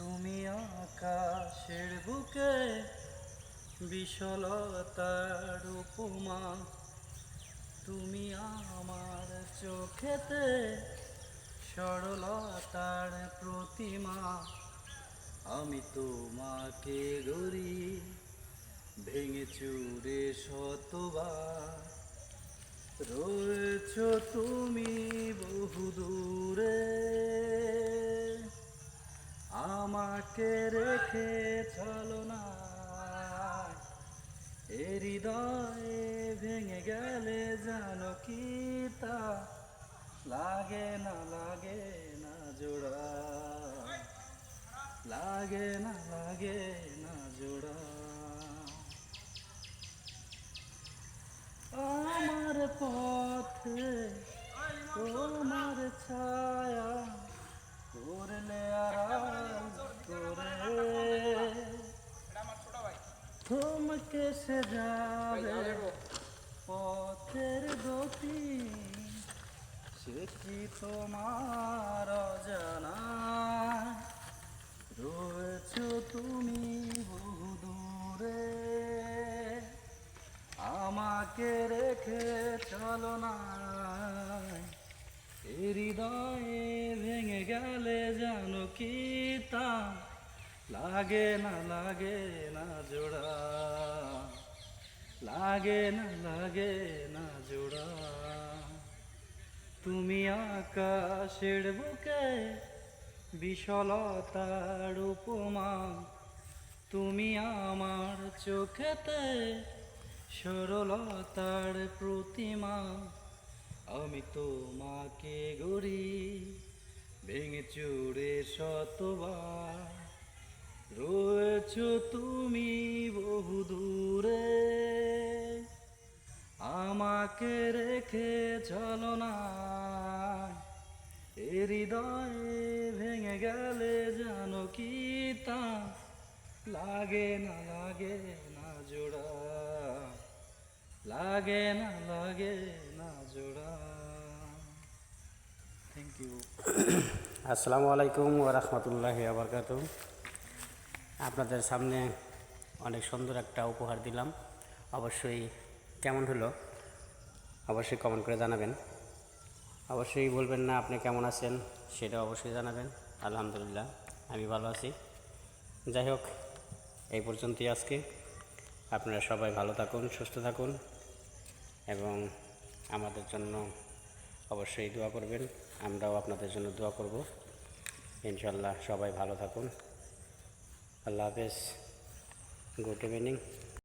তুমি আকাশের বুকে বিশালতার উপমা, তুমি আমার চোখেতে সরলতার প্রতিমা। আমি তোমাকে গড়ি ভেঙে চুরে শতবার, রয়েছ তুমি বহু দূরে, আমাকে রেখে চলো না। এ হৃদয়ে ভেঙে গেলে জানো কি তা লাগে না জোড়া, লাগে না জোড়া। আমার পথে তোমার ছায়া করলে আড়াল করে, থমকে সে যাবে পথের গতি, সে কি তোমার অজানা? রয়েছ তুমি বহু দূরে, আমাকে রেখে চলো না। এ হৃদয়ে ভেঙে গেলে জানো কি তা লাগে না জোড়া, লাগে না জোড়া। তুমি আকাশের বুকে বিশালতার উপমা, তুমি আমার চোখেতে সরলতার প্রতিমা। আমি তোমাকে গড়ি ভেঙে চুরে শতবার, রয়েছ তুমি বহু দূরে, আমাকে রেখে চলো না। এ হৃদয়ে ভেঙে গেলে জানো কি তা লাগে না জোড়া, লাগে না জোড়া। Thank you. আসসালামু আলাইকুম ওয়া রাহমাতুল্লাহি ওয়া বারাকাতুহু। আপনাদের সামনে অনেক সুন্দর একটা উপহার দিলাম। অবশ্যই কেমন হলো অবশ্যই কমেন্ট করে জানাবেন। অবশ্যই বলবেন না আপনি কেমন আছেন, সেটা অবশ্যই জানাবেন। আলহামদুলিল্লাহ আমি ভালো আছি। যাই হোক, এই পর্যন্তই আজকে। আপনারা সবাই ভালো থাকুন, সুস্থ থাকুন এবং আমাদের জন্য অবশ্যই দোয়া করবেন। আমরাও আপনাদের জন্য দোয়া করব। ইনশাআল্লাহ সবাই ভালো থাকুন। আল্লাহ হাফেজ। Good evening.